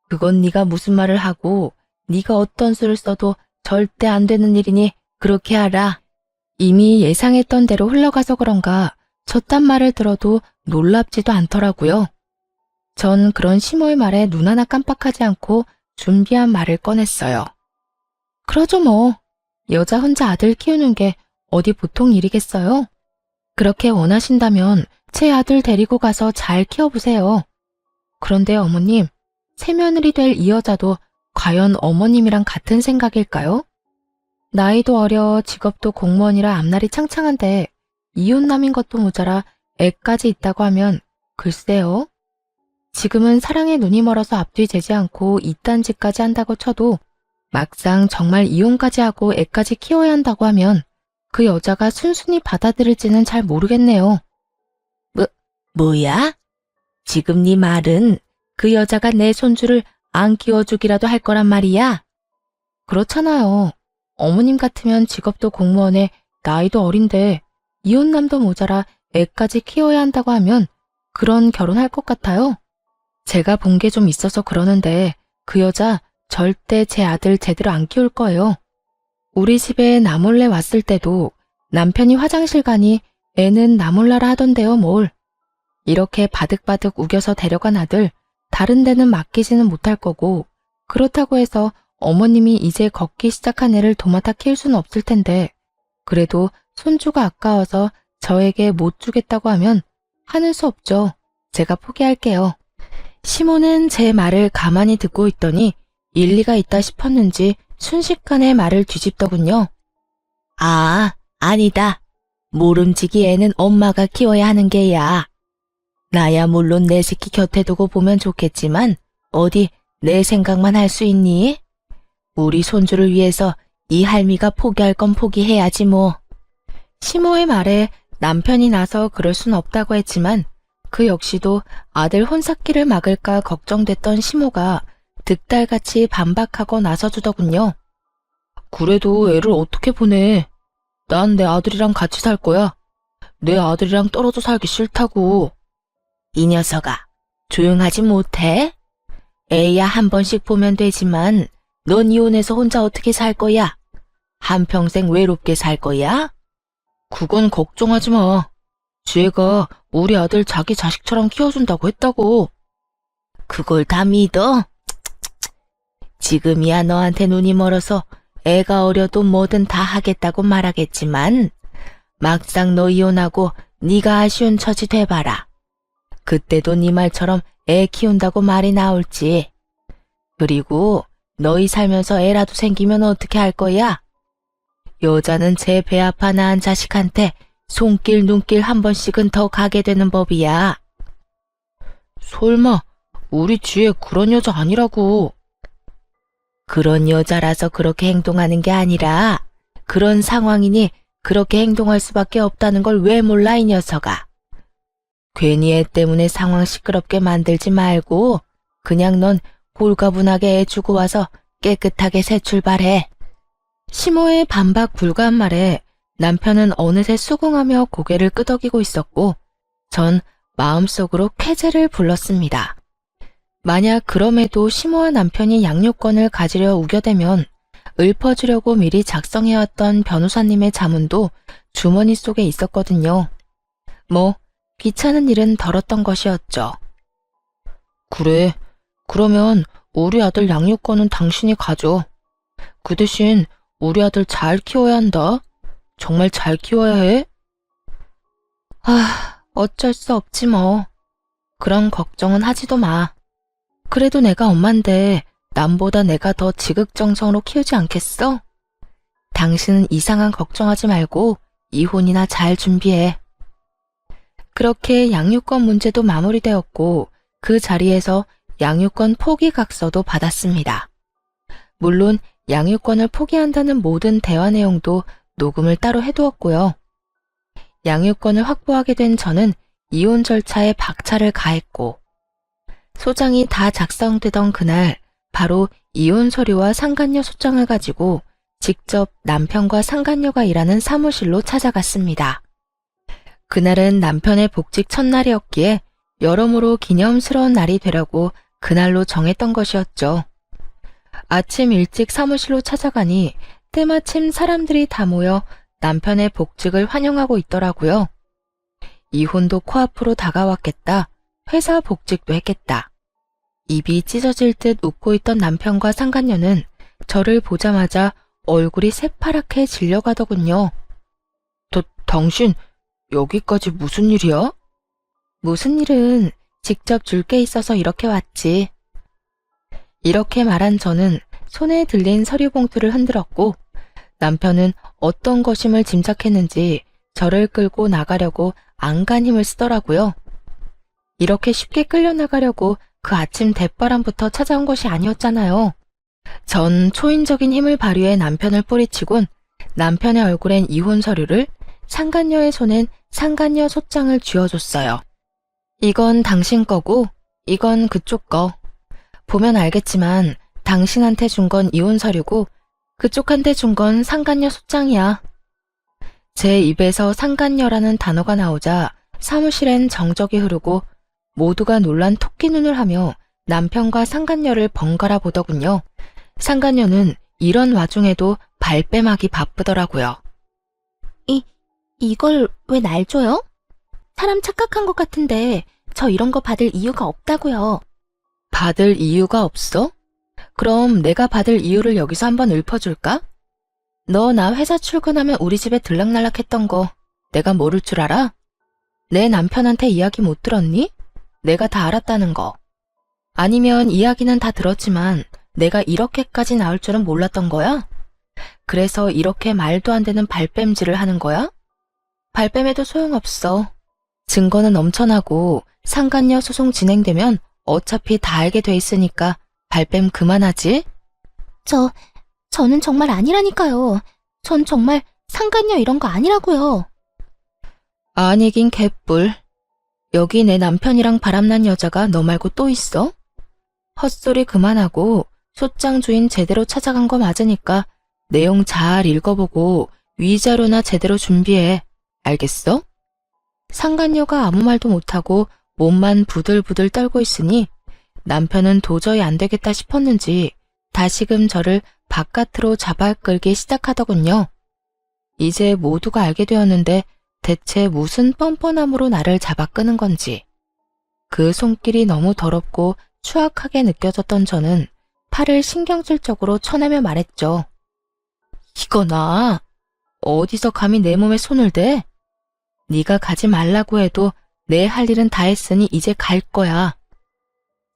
그건 네가 무슨 말을 하고 네가 어떤 수를 써도 절대 안 되는 일이니 그렇게 알아. 이미 예상했던 대로 흘러가서 그런가 저딴 말을 들어도 놀랍지도 않더라고요. 전 그런 시모의 말에 눈 하나 깜빡하지 않고 준비한 말을 꺼냈어요. 그러죠 뭐. 여자 혼자 아들 키우는 게 어디 보통 일이겠어요? 그렇게 원하신다면 제 아들 데리고 가서 잘 키워보세요. 그런데 어머님, 새며느리 될 이 여자도 과연 어머님이랑 같은 생각일까요? 나이도 어려 직업도 공무원이라 앞날이 창창한데 이혼남인 것도 모자라 애까지 있다고 하면 글쎄요. 지금은 사랑에 눈이 멀어서 앞뒤 재지 않고 이딴 짓까지 한다고 쳐도 막상 정말 이혼까지 하고 애까지 키워야 한다고 하면 그 여자가 순순히 받아들일지는 잘 모르겠네요. 뭐야? 지금 네 말은 그 여자가 내 손주를 안 키워주기라도 할 거란 말이야? 그렇잖아요. 어머님 같으면 직업도 공무원에 나이도 어린데 이혼남도 모자라 애까지 키워야 한다고 하면 그런 결혼할 것 같아요. 제가 본 게 좀 있어서 그러는데 그 여자 절대 제 아들 제대로 안 키울 거예요. 우리 집에 나 몰래 왔을 때도 남편이 화장실 가니 애는 나 몰라라 하던데요 뭘. 이렇게 바득바득 우겨서 데려간 아들 다른 데는 맡기지는 못할 거고 그렇다고 해서 어머님이 이제 걷기 시작한 애를 도맡아 키울 수는 없을 텐데 그래도 손주가 아까워서 저에게 못 주겠다고 하면 하는 수 없죠. 제가 포기할게요. 시모는 제 말을 가만히 듣고 있더니 일리가 있다 싶었는지 순식간에 말을 뒤집더군요. 아, 아니다. 모름지기 애는 엄마가 키워야 하는 게야. 나야 물론 내 새끼 곁에 두고 보면 좋겠지만 어디 내 생각만 할 수 있니? 우리 손주를 위해서 이 할미가 포기할 건 포기해야지 뭐. 시모의 말에 남편이 나서 그럴 순 없다고 했지만 그 역시도 아들 혼삭기를 막을까 걱정됐던 시모가 득달같이 반박하고 나서주더군요. 그래도 애를 어떻게 보내? 난 내 아들이랑 같이 살 거야. 내 아들이랑 떨어져 살기 싫다고. 이 녀석아, 조용하지 못해? 애야 한 번씩 보면 되지만 넌 이혼해서 혼자 어떻게 살 거야? 한평생 외롭게 살 거야? 그건 걱정하지 마. 지혜가 우리 아들 자기 자식처럼 키워준다고 했다고. 그걸 다 믿어? 지금이야 너한테 눈이 멀어서 애가 어려도 뭐든 다 하겠다고 말하겠지만 막상 너 이혼하고 네가 아쉬운 처지 돼봐라. 그때도 네 말처럼 애 키운다고 말이 나올지. 그리고 너희 살면서 애라도 생기면 어떻게 할 거야? 여자는 제 배 아파 낳은 자식한테 손길 눈길 한 번씩은 더 가게 되는 법이야. 설마 우리 지혜 그런 여자 아니라고. 그런 여자라서 그렇게 행동하는 게 아니라 그런 상황이니 그렇게 행동할 수밖에 없다는 걸 왜 몰라 이 녀석아. 괜히 애 때문에 상황 시끄럽게 만들지 말고 그냥 넌 홀가분하게 애 주고 와서 깨끗하게 새 출발해. 시모의 반박 불가한 말에 남편은 어느새 수긍하며 고개를 끄덕이고 있었고 전 마음속으로 쾌재를 불렀습니다. 만약 그럼에도 시모와 남편이 양육권을 가지려 우겨대면 읊어주려고 미리 작성해왔던 변호사님의 자문도 주머니 속에 있었거든요. 뭐 귀찮은 일은 덜었던 것이었죠. 그래, 그러면 우리 아들 양육권은 당신이 가져. 그 대신 우리 아들 잘 키워야 한다. 정말 잘 키워야 해? 어쩔 수 없지 뭐. 그런 걱정은 하지도 마. 그래도 내가 엄만데 남보다 내가 더 지극정성으로 키우지 않겠어? 당신은 이상한 걱정하지 말고 이혼이나 잘 준비해. 그렇게 양육권 문제도 마무리되었고 그 자리에서 양육권 포기 각서도 받았습니다. 물론 양육권을 포기한다는 모든 대화 내용도 녹음을 따로 해두었고요. 양육권을 확보하게 된 저는 이혼 절차에 박차를 가했고 소장이 다 작성되던 그날 바로 이혼 서류와 상간녀 소장을 가지고 직접 남편과 상간녀가 일하는 사무실로 찾아갔습니다. 그날은 남편의 복직 첫날이었기에 여러모로 기념스러운 날이 되려고 그날로 정했던 것이었죠. 아침 일찍 사무실로 찾아가니 때마침 사람들이 다 모여 남편의 복직을 환영하고 있더라고요. 이혼도 코앞으로 다가왔겠다. 회사 복직도 했겠다. 입이 찢어질 듯 웃고 있던 남편과 상간녀는 저를 보자마자 얼굴이 새파랗게 질려가더군요. 당신 여기까지 무슨 일이야? 무슨 일은 직접 줄 게 있어서 이렇게 왔지. 이렇게 말한 저는 손에 들린 서류 봉투를 흔들었고 남편은 어떤 것임을 짐작했는지 저를 끌고 나가려고 안간 힘을 쓰더라고요. 이렇게 쉽게 끌려나가려고 그 아침 대바람부터 찾아온 것이 아니었잖아요. 전 초인적인 힘을 발휘해 남편을 뿌리치곤 남편의 얼굴엔 이혼 서류를, 상간녀의 손엔 상간녀 소장을 쥐어줬어요. 이건 당신 거고 이건 그쪽 거. 보면 알겠지만 당신한테 준 건 이혼 서류고 그쪽한테 준 건 상간녀 소장이야. 제 입에서 상간녀라는 단어가 나오자 사무실엔 정적이 흐르고 모두가 놀란 토끼 눈을 하며 남편과 상간녀를 번갈아 보더군요. 상간녀는 이런 와중에도 발뺌하기 바쁘더라고요. 이걸 왜 날 줘요? 사람 착각한 것 같은데 저 이런 거 받을 이유가 없다고요. 받을 이유가 없어? 그럼 내가 받을 이유를 여기서 한번 읊어줄까? 너 나 회사 출근하면 우리 집에 들락날락했던 거 내가 모를 줄 알아? 내 남편한테 이야기 못 들었니? 내가 다 알았다는 거. 아니면 이야기는 다 들었지만 내가 이렇게까지 나올 줄은 몰랐던 거야? 그래서 이렇게 말도 안 되는 발뺌질을 하는 거야? 발뺌해도 소용없어. 증거는 넘쳐나고 상간녀 소송 진행되면 어차피 다 알게 돼 있으니까 발뺌 그만하지? 저는 정말 아니라니까요. 전 정말 상간녀 이런 거 아니라고요. 아니긴 개뿔. 여기 내 남편이랑 바람난 여자가 너 말고 또 있어? 헛소리 그만하고 소장 주인 제대로 찾아간 거 맞으니까 내용 잘 읽어보고 위자료나 제대로 준비해. 알겠어? 상간녀가 아무 말도 못하고 몸만 부들부들 떨고 있으니 남편은 도저히 안 되겠다 싶었는지 다시금 저를 바깥으로 잡아 끌기 시작하더군요. 이제 모두가 알게 되었는데 대체 무슨 뻔뻔함으로 나를 잡아 끄는 건지. 그 손길이 너무 더럽고 추악하게 느껴졌던 저는 팔을 신경질적으로 쳐내며 말했죠. 이거나 어디서 감히 내 몸에 손을 대? 네가 가지 말라고 해도 내 할 일은 다 했으니 이제 갈 거야.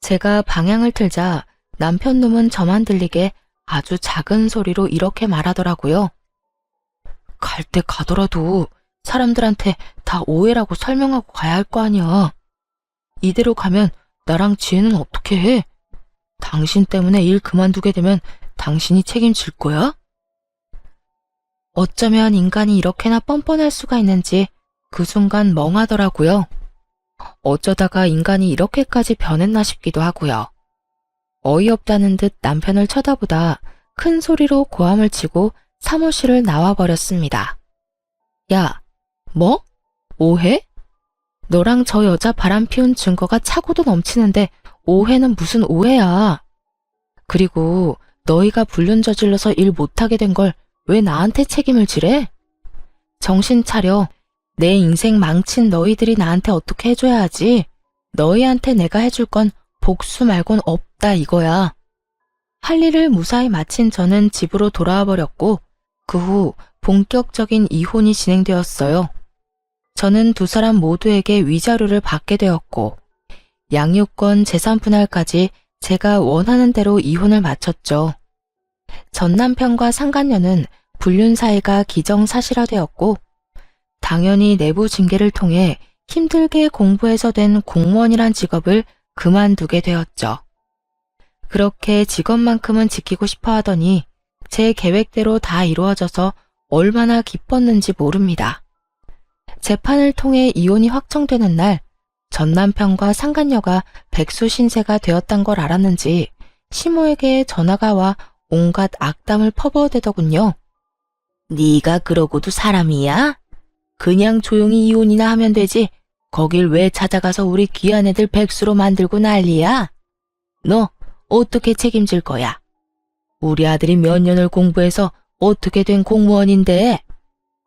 제가 방향을 틀자 남편 놈은 저만 들리게 아주 작은 소리로 이렇게 말하더라고요. 갈 때 가더라도 사람들한테 다 오해라고 설명하고 가야 할 거 아니야. 이대로 가면 나랑 지혜는 어떻게 해? 당신 때문에 일 그만두게 되면 당신이 책임질 거야? 어쩌면 인간이 이렇게나 뻔뻔할 수가 있는지 그 순간 멍하더라고요. 어쩌다가 인간이 이렇게까지 변했나 싶기도 하고요. 어이없다는 듯 남편을 쳐다보다 큰 소리로 고함을 치고 사무실을 나와버렸습니다. 야, 뭐? 오해? 너랑 저 여자 바람 피운 증거가 차고도 넘치는데 오해는 무슨 오해야. 그리고 너희가 불륜 저질러서 일 못하게 된 걸 왜 나한테 책임을 지래? 정신 차려. 내 인생 망친 너희들이 나한테 어떻게 해줘야 하지. 너희한테 내가 해줄 건 복수 말곤 없다 이거야. 할 일을 무사히 마친 저는 집으로 돌아와 버렸고 그 후 본격적인 이혼이 진행되었어요. 저는 두 사람 모두에게 위자료를 받게 되었고 양육권 재산 분할까지 제가 원하는 대로 이혼을 마쳤죠. 전 남편과 상간녀는 불륜 사이가 기정사실화되었고 당연히 내부 징계를 통해 힘들게 공부해서 된 공무원이란 직업을 그만두게 되었죠. 그렇게 직업만큼은 지키고 싶어 하더니 제 계획대로 다 이루어져서 얼마나 기뻤는지 모릅니다. 재판을 통해 이혼이 확정되는 날 전 남편과 상간녀가 백수신세가 되었단 걸 알았는지 시모에게 전화가 와 온갖 악담을 퍼부어대더군요. 네가 그러고도 사람이야? 그냥 조용히 이혼이나 하면 되지. 거길 왜 찾아가서 우리 귀한 애들 백수로 만들고 난리야? 너 어떻게 책임질 거야? 우리 아들이 몇 년을 공부해서 어떻게 된 공무원인데?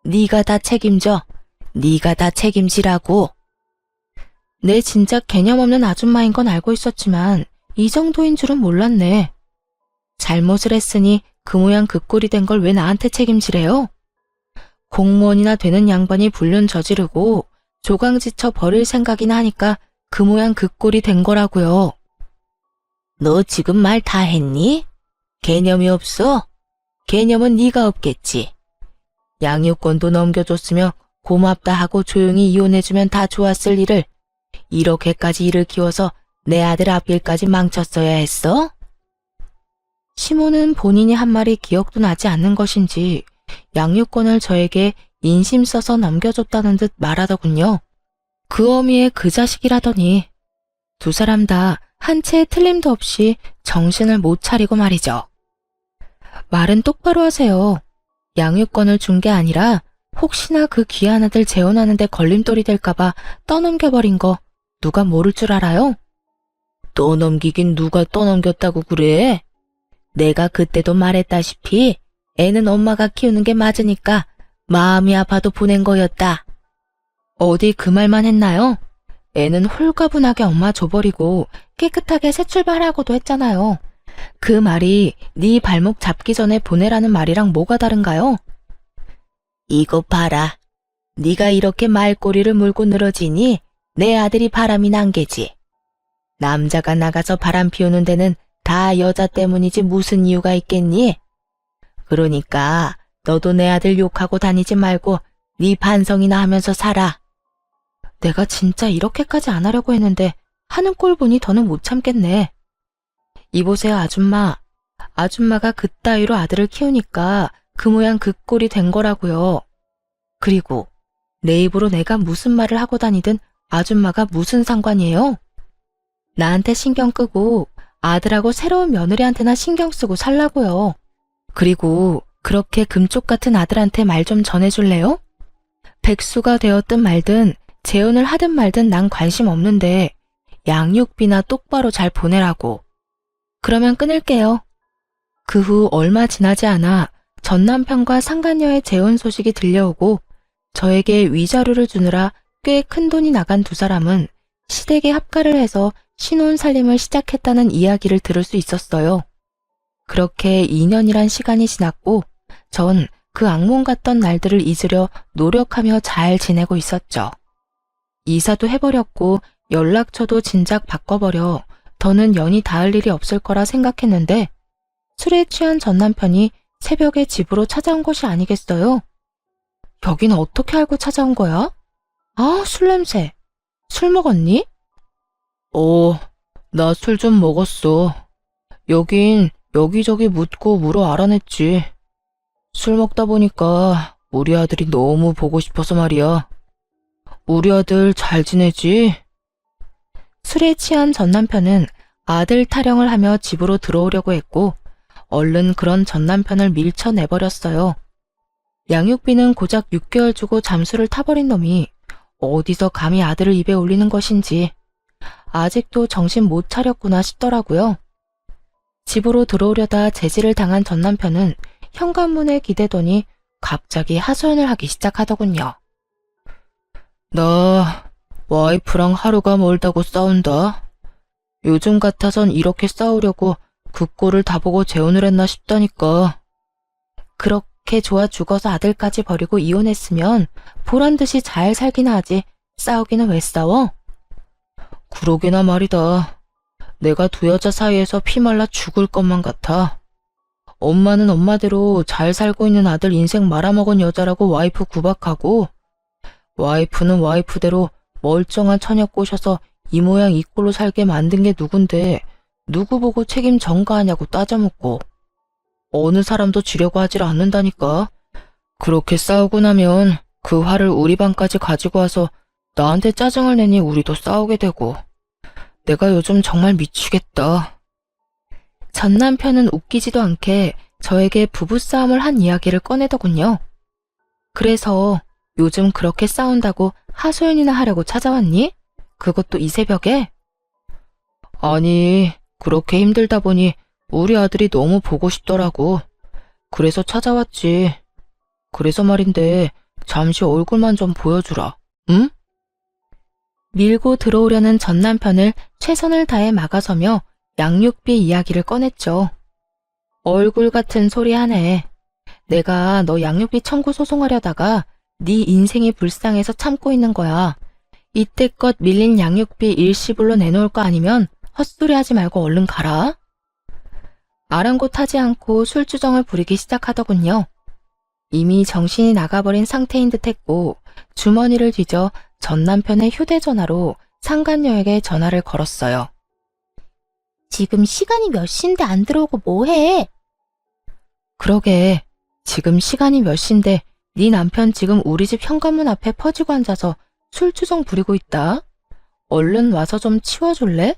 네가 다 책임져. 네가 다 책임지라고. 내 진짜 개념 없는 아줌마인 건 알고 있었지만 이 정도인 줄은 몰랐네. 잘못을 했으니 그 모양 그 꼴이 된 걸 왜 나한테 책임지래요? 공무원이나 되는 양반이 불륜 저지르고 조강지쳐 버릴 생각이나 하니까 그 모양 그 꼴이 된 거라고요. 너 지금 말 다 했니? 개념이 없어? 개념은 네가 없겠지. 양육권도 넘겨줬으며 고맙다 하고 조용히 이혼해주면 다 좋았을 일을 이렇게까지 일을 키워서 내 아들 앞길까지 망쳤어야 했어? 시모는 본인이 한 말이 기억도 나지 않는 것인지 양육권을 저에게 인심 써서 넘겨줬다는 듯 말하더군요. 그 어미의 그 자식이라더니 두 사람 다 한 채의 틀림도 없이 정신을 못 차리고 말이죠. 말은 똑바로 하세요. 양육권을 준 게 아니라 혹시나 그 귀한 아들 재혼하는데 걸림돌이 될까봐 떠넘겨버린 거 누가 모를 줄 알아요? 떠넘기긴 누가 떠넘겼다고 그래? 내가 그때도 말했다시피 애는 엄마가 키우는 게 맞으니까 마음이 아파도 보낸 거였다. 어디 그 말만 했나요? 애는 홀가분하게 엄마 줘버리고 깨끗하게 새 출발하고도 했잖아요. 그 말이 네 발목 잡기 전에 보내라는 말이랑 뭐가 다른가요? 이거 봐라. 네가 이렇게 말꼬리를 물고 늘어지니 내 아들이 바람이 난 게지. 남자가 나가서 바람 피우는 데는 다 여자 때문이지 무슨 이유가 있겠니? 그러니까 너도 내 아들 욕하고 다니지 말고 네 반성이나 하면서 살아. 내가 진짜 이렇게까지 안 하려고 했는데 하는 꼴 보니 더는 못 참겠네. 이보세요 아줌마. 아줌마가 그따위로 아들을 키우니까 그 모양 그 꼴이 된 거라고요. 그리고 내 입으로 내가 무슨 말을 하고 다니든 아줌마가 무슨 상관이에요? 나한테 신경 끄고 아들하고 새로운 며느리한테나 신경 쓰고 살라고요. 그리고 그렇게 금쪽 같은 아들한테 말 좀 전해줄래요? 백수가 되었든 말든 재혼을 하든 말든 난 관심 없는데 양육비나 똑바로 잘 보내라고. 그러면 끊을게요. 그 후 얼마 지나지 않아 전 남편과 상간녀의 재혼 소식이 들려오고 저에게 위자료를 주느라 꽤 큰 돈이 나간 두 사람은 시댁에 합가를 해서 신혼 살림을 시작했다는 이야기를 들을 수 있었어요. 그렇게 2년이란 시간이 지났고 전 그 악몽 같던 날들을 잊으려 노력하며 잘 지내고 있었죠. 이사도 해버렸고 연락처도 진작 바꿔버려 더는 연이 닿을 일이 없을 거라 생각했는데 술에 취한 전 남편이 새벽에 집으로 찾아온 것이 아니겠어요? 여긴 어떻게 알고 찾아온 거야? 아, 술 냄새. 술 먹었니? 나 술 좀 먹었어. 여긴 여기저기 묻고 물어 알아냈지. 술 먹다 보니까 우리 아들이 너무 보고 싶어서 말이야. 우리 아들 잘 지내지? 술에 취한 전 남편은 아들 타령을 하며 집으로 들어오려고 했고 얼른 그런 전 남편을 밀쳐내버렸어요. 양육비는 고작 6개월 주고 잠수를 타버린 놈이 어디서 감히 아들을 입에 올리는 것인지 아직도 정신 못 차렸구나 싶더라고요. 집으로 들어오려다 제지를 당한 전 남편은 현관문에 기대더니 갑자기 하소연을 하기 시작하더군요. 나 와이프랑 하루가 멀다고 싸운다. 요즘 같아선 이렇게 싸우려고 그 꼴을 다 보고 재혼을 했나 싶다니까. 그렇게 좋아 죽어서 아들까지 버리고 이혼했으면 보란듯이 잘 살기나 하지 싸우기는 왜 싸워? 그러게나 말이다. 내가 두 여자 사이에서 피말라 죽을 것만 같아. 엄마는 엄마대로 잘 살고 있는 아들 인생 말아먹은 여자라고 와이프 구박하고 와이프는 와이프대로 멀쩡한 처녀 꼬셔서 이 모양 이 꼴로 살게 만든 게 누군데 누구 보고 책임 전가하냐고 따져묻고 어느 사람도 지려고 하질 않는다니까. 그렇게 싸우고 나면 그 화를 우리 방까지 가지고 와서 나한테 짜증을 내니 우리도 싸우게 되고. 내가 요즘 정말 미치겠다. 전 남편은 웃기지도 않게 저에게 부부싸움을 한 이야기를 꺼내더군요. 그래서 요즘 그렇게 싸운다고 하소연이나 하려고 찾아왔니? 그것도 이 새벽에? 아니, 그렇게 힘들다 보니 우리 아들이 너무 보고 싶더라고. 그래서 찾아왔지. 그래서 말인데 잠시 얼굴만 좀 보여주라. 응? 밀고 들어오려는 전 남편을 최선을 다해 막아서며 양육비 이야기를 꺼냈죠. 얼굴 같은 소리 하네. 내가 너 양육비 청구 소송하려다가 네 인생이 불쌍해서 참고 있는 거야. 이때껏 밀린 양육비 일시불로 내놓을 거 아니면 헛소리 하지 말고 얼른 가라. 아랑곳하지 않고 술주정을 부리기 시작하더군요. 이미 정신이 나가버린 상태인 듯했고 주머니를 뒤져 전 남편의 휴대전화로 상간녀에게 전화를 걸었어요. 지금 시간이 몇 시인데 안 들어오고 뭐해? 그러게, 지금 시간이 몇 시인데 네 남편 지금 우리 집 현관문 앞에 퍼지고 앉아서 술주정 부리고 있다. 얼른 와서 좀 치워줄래?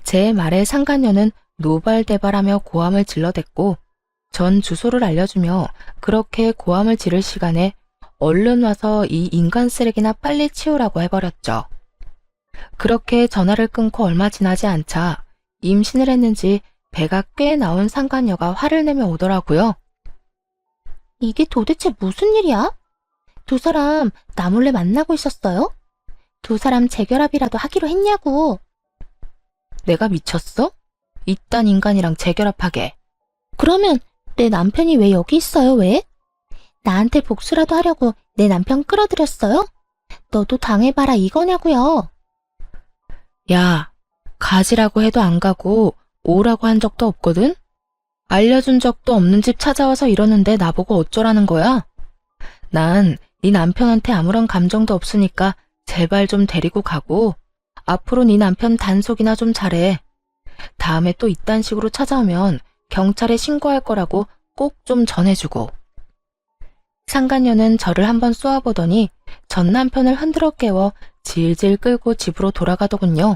제 말에 상간녀는 노발대발하며 고함을 질러댔고 전 주소를 알려주며 그렇게 고함을 지를 시간에 얼른 와서 이 인간 쓰레기나 빨리 치우라고 해버렸죠. 그렇게 전화를 끊고 얼마 지나지 않자 임신을 했는지 배가 꽤 나온 상간녀가 화를 내며 오더라고요. 이게 도대체 무슨 일이야? 두 사람 나 몰래 만나고 있었어요? 두 사람 재결합이라도 하기로 했냐고. 내가 미쳤어? 이딴 인간이랑 재결합하게. 그러면 내 남편이 왜 여기 있어요, 왜? 나한테 복수라도 하려고 내 남편 끌어들였어요? 너도 당해봐라 이거냐고요. 야, 가지라고 해도 안 가고 오라고 한 적도 없거든? 알려준 적도 없는 집 찾아와서 이러는데 나보고 어쩌라는 거야? 난 네 남편한테 아무런 감정도 없으니까 제발 좀 데리고 가고 앞으로 네 남편 단속이나 좀 잘해. 다음에 또 이딴 식으로 찾아오면 경찰에 신고할 거라고 꼭 좀 전해주고. 상간녀는 저를 한번 쏘아보더니 전 남편을 흔들어 깨워 질질 끌고 집으로 돌아가더군요.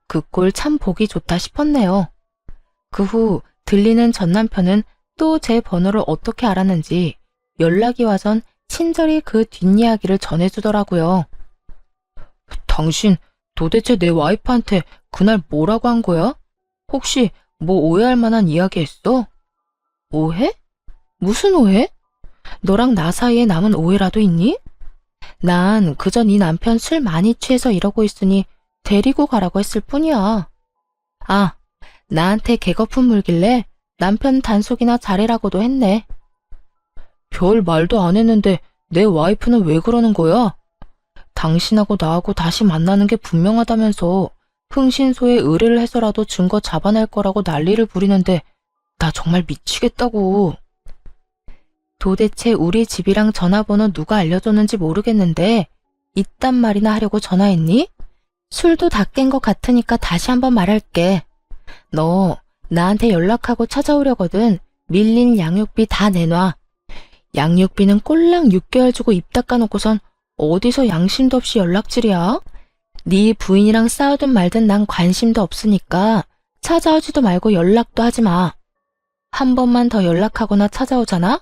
그 꼴 참 보기 좋다 싶었네요. 그 후 들리는 전 남편은 또 제 번호를 어떻게 알았는지 연락이 와선 친절히 그 뒷이야기를 전해주더라고요. 당신 도대체 내 와이프한테 그날 뭐라고 한 거야? 혹시 뭐 오해할 만한 이야기 했어? 오해? 무슨 오해? 너랑 나 사이에 남은 오해라도 있니? 난 그저 네 남편 술 많이 취해서 이러고 있으니 데리고 가라고 했을 뿐이야. 아, 나한테 개거품 물길래 남편 단속이나 잘해라고도 했네. 별 말도 안 했는데 내 와이프는 왜 그러는 거야? 당신하고 나하고 다시 만나는 게 분명하다면서 흥신소에 의뢰를 해서라도 증거 잡아낼 거라고 난리를 부리는데 나 정말 미치겠다고. 도대체 우리 집이랑 전화번호 누가 알려줬는지 모르겠는데 이딴 말이나 하려고 전화했니? 술도 다 깬 것 같으니까 다시 한번 말할게. 너 나한테 연락하고 찾아오려거든 밀린 양육비 다 내놔. 양육비는 꼴랑 6개월 주고 입 닦아놓고선 어디서 양심도 없이 연락질이야? 네 부인이랑 싸우든 말든 난 관심도 없으니까 찾아오지도 말고 연락도 하지 마. 한 번만 더 연락하거나 찾아오잖아?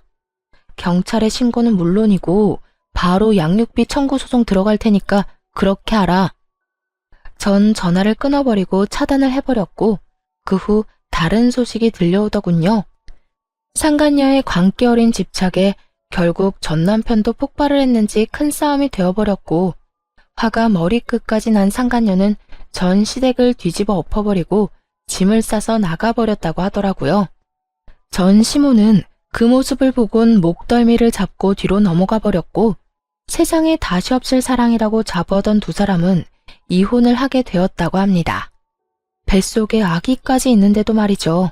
경찰에 신고는 물론이고 바로 양육비 청구 소송 들어갈 테니까 그렇게 알아. 전 전화를 끊어버리고 차단을 해버렸고 그 후 다른 소식이 들려오더군요. 상간녀의 광기 어린 집착에 결국 전 남편도 폭발을 했는지 큰 싸움이 되어버렸고 화가 머리끝까지 난 상간녀는 전 시댁을 뒤집어 엎어버리고 짐을 싸서 나가버렸다고 하더라고요. 전 시모는 그 모습을 보곤 목덜미를 잡고 뒤로 넘어가 버렸고 세상에 다시 없을 사랑이라고 자부하던 두 사람은 이혼을 하게 되었다고 합니다. 뱃속에 아기까지 있는데도 말이죠.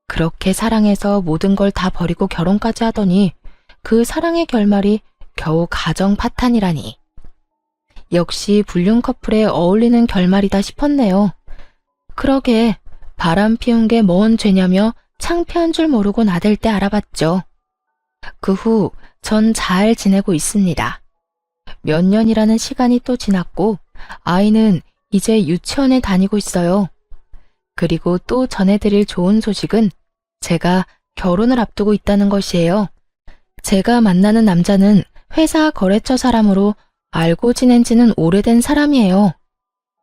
그렇게 사랑해서 모든 걸 다 버리고 결혼까지 하더니 그 사랑의 결말이 겨우 가정 파탄이라니. 역시 불륜 커플에 어울리는 결말이다 싶었네요. 그러게 바람 피운 게 뭔 죄냐며 창피한 줄 모르고 나댈 때 알아봤죠. 그 후 전 잘 지내고 있습니다. 몇 년이라는 시간이 또 지났고 아이는 이제 유치원에 다니고 있어요. 그리고 또 전해드릴 좋은 소식은 제가 결혼을 앞두고 있다는 것이에요. 제가 만나는 남자는 회사 거래처 사람으로 알고 지낸 지는 오래된 사람이에요.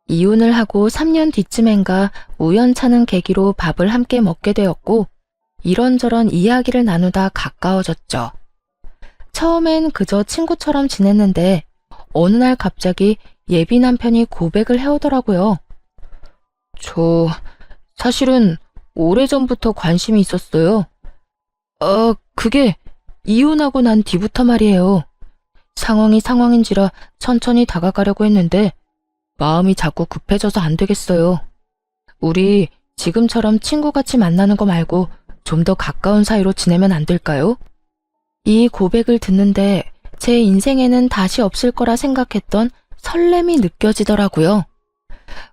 이혼을 하고 3년 뒤쯤엔가 우연찮은 계기로 밥을 함께 먹게 되었고 이런저런 이야기를 나누다 가까워졌죠. 처음엔 그저 친구처럼 지냈는데 어느 날 갑자기 예비 남편이 고백을 해오더라고요. 저 사실은 오래전부터 관심이 있었어요. 그게 이혼하고 난 뒤부터 말이에요. 상황이 상황인지라 천천히 다가가려고 했는데 마음이 자꾸 급해져서 안 되겠어요. 우리 지금처럼 친구같이 만나는 거 말고 좀 더 가까운 사이로 지내면 안 될까요? 이 고백을 듣는데 제 인생에는 다시 없을 거라 생각했던 설렘이 느껴지더라고요.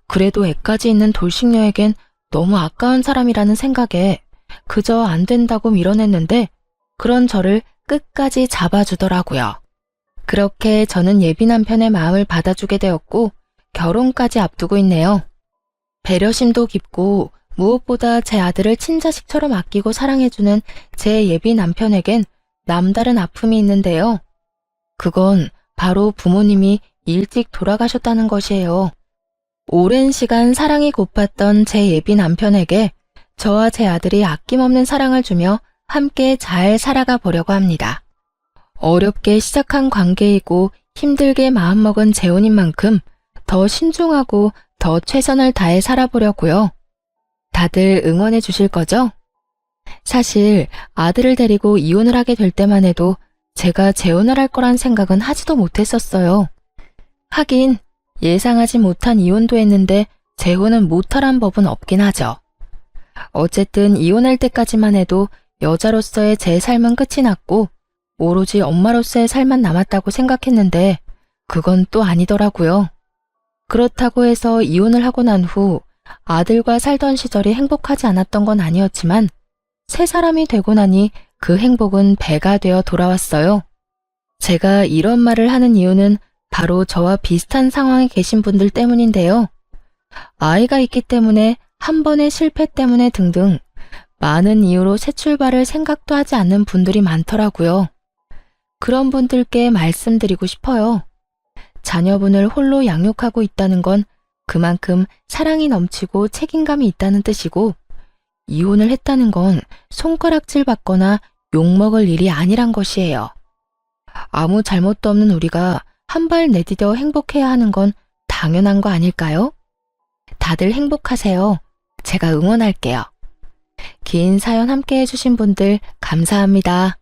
그래도 애까지 있는 돌싱녀에겐 너무 아까운 사람이라는 생각에 그저 안 된다고 밀어냈는데 그런 저를 끝까지 잡아주더라고요. 그렇게 저는 예비 남편의 마음을 받아주게 되었고 결혼까지 앞두고 있네요. 배려심도 깊고 무엇보다 제 아들을 친자식처럼 아끼고 사랑해주는 제 예비 남편에겐 남다른 아픔이 있는데요. 그건 바로 부모님이 일찍 돌아가셨다는 것이에요. 오랜 시간 사랑이 고팠던 제 예비 남편에게 저와 제 아들이 아낌없는 사랑을 주며 함께 잘 살아가 보려고 합니다. 어렵게 시작한 관계이고 힘들게 마음먹은 재혼인 만큼 더 신중하고 더 최선을 다해 살아보려고요. 다들 응원해 주실 거죠? 사실 아들을 데리고 이혼을 하게 될 때만 해도 제가 재혼을 할 거란 생각은 하지도 못했었어요. 하긴 예상하지 못한 이혼도 했는데 재혼은 못하란 법은 없긴 하죠. 어쨌든 이혼할 때까지만 해도 여자로서의 제 삶은 끝이 났고 오로지 엄마로서의 삶만 남았다고 생각했는데 그건 또 아니더라고요. 그렇다고 해서 이혼을 하고 난 후 아들과 살던 시절이 행복하지 않았던 건 아니었지만 새 사람이 되고 나니 그 행복은 배가 되어 돌아왔어요. 제가 이런 말을 하는 이유는 바로 저와 비슷한 상황에 계신 분들 때문인데요. 아이가 있기 때문에 한 번의 실패 때문에 등등 많은 이유로 새 출발을 생각도 하지 않는 분들이 많더라고요. 그런 분들께 말씀드리고 싶어요. 자녀분을 홀로 양육하고 있다는 건 그만큼 사랑이 넘치고 책임감이 있다는 뜻이고 이혼을 했다는 건 손가락질 받거나 욕먹을 일이 아니란 것이에요. 아무 잘못도 없는 우리가 한 발 내디뎌 행복해야 하는 건 당연한 거 아닐까요? 다들 행복하세요. 제가 응원할게요. 긴 사연 함께 해주신 분들 감사합니다.